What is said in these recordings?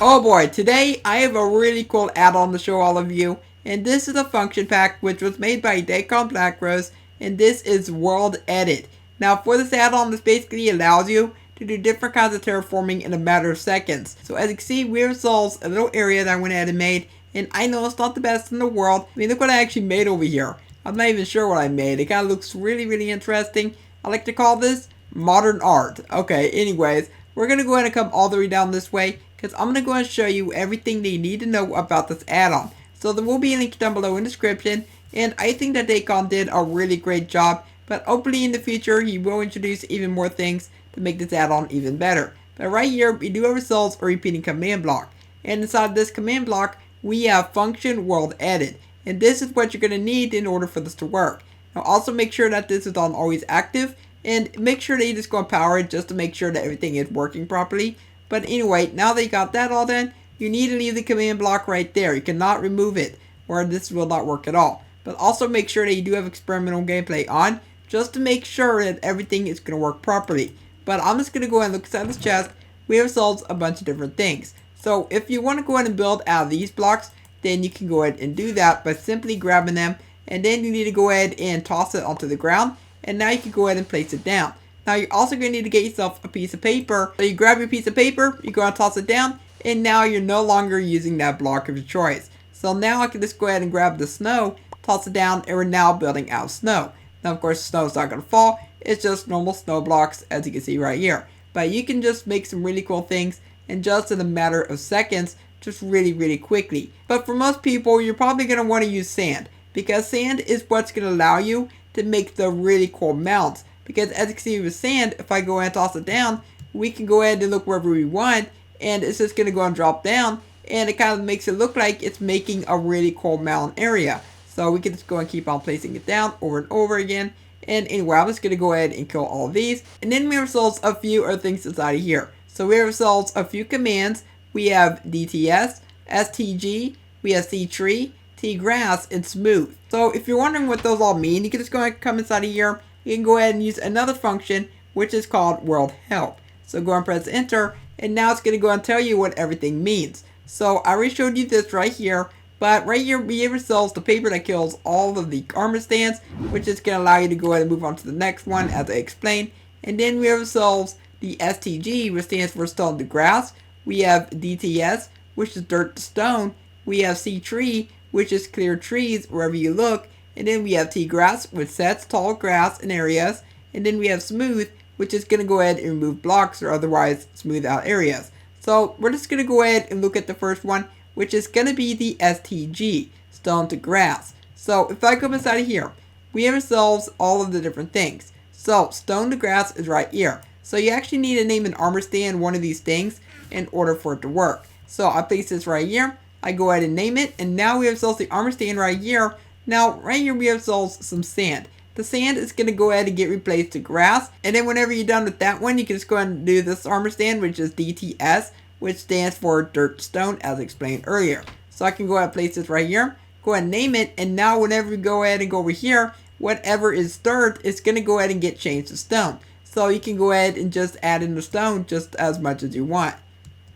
Oh boy, today I have a really cool add-on to show all of you, and this is a function pack which was made by Dacon Blackrose, and this is World Edit. Now for this add-on, this basically allows you to do different kinds of terraforming in a matter of seconds. So as you can see, we have solved a little area that I went ahead and made, and I know it's not the best in the world. I mean, look what I actually made over here. I'm not even sure what I made. It kind of looks really interesting. I like to call this modern art. Okay, anyways, we're going to go ahead and come all the way down this way, because I'm going to go and show you everything that you need to know about this add-on. So there will be a link down below in the description, and I think that Dacon did a really great job, but hopefully in the future he will introduce even more things to make this add-on even better. But right here, we do have ourselves a repeating command block, and inside this command block, we have function world edit, and this is what you're going to need in order for this to work. Now also make sure that this is on always active, and make sure that you just go and power it just to make sure that everything is working properly. But anyway, now that you got that all done, you need to leave the command block right there. You cannot remove it, or this will not work at all. But also make sure that you do have experimental gameplay on, just to make sure that everything is going to work properly. But I'm just going to go ahead and look inside this chest. We have solved a bunch of different things. So if you want to go ahead and build out of these blocks, then you can go ahead and do that by simply grabbing them. And then you need to go ahead and toss it onto the ground. And now you can go ahead and place it down. Now you're also going to need to get yourself a piece of paper. So you grab your piece of paper, you go and toss it down, and now you're no longer using that block of your choice. So now I can just go ahead and grab the snow, toss it down, and we're now building out snow. Now of course the snow is not going to fall, it's just normal snow blocks as you can see right here. But you can just make some really cool things in just in a matter of seconds, just really quickly. But for most people, you're probably going to want to use sand, because sand is what's going to allow you to make the really cool mounts. Because as you can see with sand, if I go ahead and toss it down, we can go ahead and look wherever we want, and it's just going to go and drop down, and it kind of makes it look like it's making a really cool mountain area. So we can just go and keep on placing it down over and over again. And anyway, I'm just going to go ahead and kill all of these. And then we have ourselves a few other things inside of here. So we have ourselves a few commands. We have DTS, STG, we have ctree, tgrass, and smooth. So if you're wondering what those all mean, you can just go ahead and come inside of here. You can go ahead and use another function, which is called world help. So go and press enter, and now it's going to go and tell you what everything means. So I already showed you this right here, but right here we have ourselves the paper that kills all of the armor stands, which is going to allow you to go ahead and move on to the next one as I explained. And then we have ourselves the STG, which stands for stone to grass. We have DTS, which is dirt to stone. We have ctree, which is clear trees wherever you look. And then we have tgrass, which sets tall grass in areas. And then we have smooth, which is going to go ahead and remove blocks or otherwise smooth out areas. So we're just going to go ahead and look at the first one, which is going to be the STG, stone to grass. So if I come inside of here, we have ourselves all of the different things. So stone to grass is right here. So you actually need to name an armor stand one of these things in order for it to work. So I place this right here. I go ahead and name it, and now we have ourselves the armor stand right here. Now, right here we have ourselves some sand. The sand is going to go ahead and get replaced to grass, and then whenever you're done with that one, you can just go ahead and do this armor stand, which is DTS, which stands for dirt to stone, as explained earlier. So I can go ahead and place this right here, go ahead and name it, and now whenever we go ahead and go over here, whatever is dirt is going to go ahead and get changed to stone. So you can go ahead and just add in the stone just as much as you want.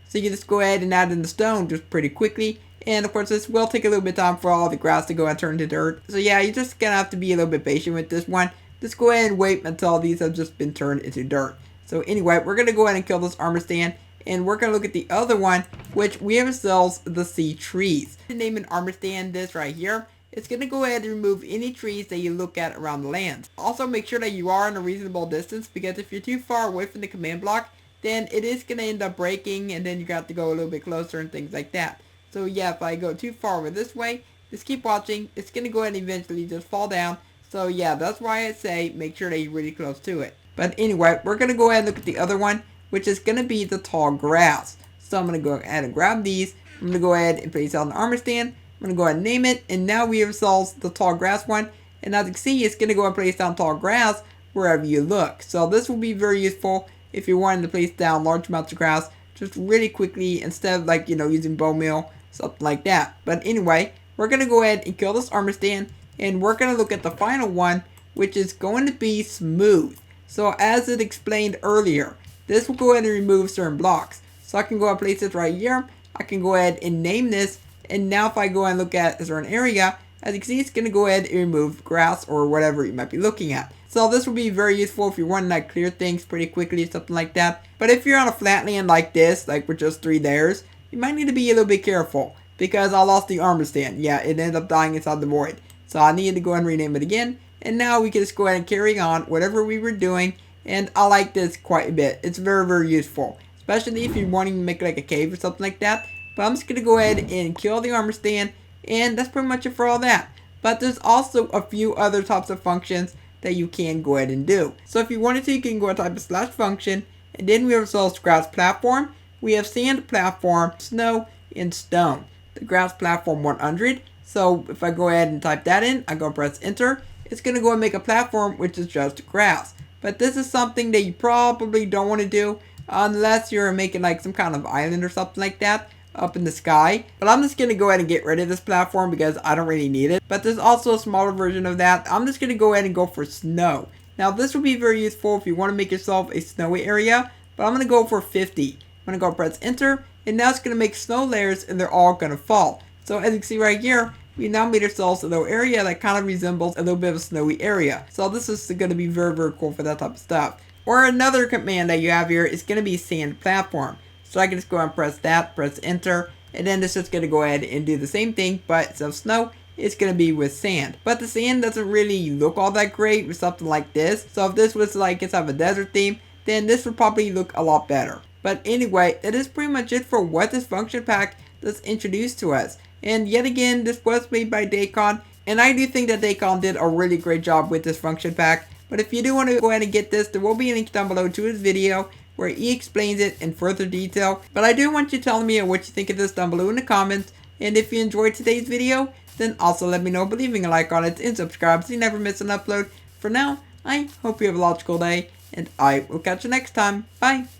So you can just go ahead and add in the stone just pretty quickly. And of course, this will take a little bit of time for all the grass to go and turn to dirt. So yeah, you're just going to have to be a little bit patient with this one. Just go ahead and wait until these have just been turned into dirt. So anyway, we're going to go ahead and kill this armor stand. And we're going to look at the other one, which we have ourselves the ctrees. To name an armor stand this right here, it's going to go ahead and remove any trees that you look at around the land. Also make sure that you are in a reasonable distance, because if you're too far away from the command block, then it is going to end up breaking, and then you got to go a little bit closer and things like that. So yeah, if I go too far over this way, just keep watching. It's going to go ahead and eventually just fall down. So yeah, that's why I say make sure that you're really close to it. But anyway, we're going to go ahead and look at the other one, which is going to be the tall grass. So I'm going to go ahead and grab these. I'm going to go ahead and place out an armor stand. I'm going to go ahead and name it. And now we have solved the tall grass one. And as you can see, it's going to go and place down tall grass wherever you look. So this will be very useful if you're wanting to place down large amounts of grass just really quickly, instead of like, using bone meal, something like that. But anyway, we're going to go ahead and kill this armor stand, and we're going to look at the final one, which is going to be smooth. So as it explained earlier, this will go ahead and remove certain blocks. So I can go and place this right here. I can go ahead and name this. And now if I go and look at a certain area, as you can see, it's going to go ahead and remove grass or whatever you might be looking at. So this will be very useful if you're wanting to clear things pretty quickly or something like that. But if you're on a flat land like this, like with just 3 layers, you might need to be a little bit careful. Because I lost the armor stand. Yeah, it ended up dying inside the void. So I needed to go and rename it again. And now we can just go ahead and carry on whatever we were doing. And I like this quite a bit. It's very, very useful. Especially if you're wanting to make like a cave or something like that. But I'm just going to go ahead and kill the armor stand. And that's pretty much it for all that. But there's also a few other types of functions that you can go ahead and do. So if you wanted to, you can go and type a / function. And then we have ourselves grass platform. We have sand platform, snow, and stone. The grass platform 100. So if I go ahead and type that in, I go and press enter. It's going to go and make a platform which is just grass. But this is something that you probably don't want to do unless you're making like some kind of island or something like that up in the sky. But I'm just going to go ahead and get rid of this platform because I don't really need it. But there's also a smaller version of that. I'm just going to go ahead and go for snow. Now this will be very useful if you want to make yourself a snowy area. But I'm going to go for 50. I'm going to go press enter. And now it's going to make snow layers and they're all going to fall. So as you can see right here, we now made ourselves a little area that kind of resembles a little bit of a snowy area. So this is going to be very, very cool for that type of stuff. Or another command that you have here is going to be sand platform. So I can just go and press that, press enter, and then this is going to go ahead and do the same thing, but instead of snow, it's going to be with sand. But the sand doesn't really look all that great with something like this. So if this was like inside of a desert theme, then this would probably look a lot better. But anyway, that is pretty much it for what this function pack does introduce to us. And yet again, this was made by Dacon, and I do think that Dacon did a really great job with this function pack. But if you do want to go ahead and get this, there will be a link down below to his video where he explains it in further detail. But I do want you telling me what you think of this down below in the comments. And if you enjoyed today's video, then also let me know by leaving a like on it and subscribe so you never miss an upload. For now, I hope you have a logical day, and I will catch you next time. Bye!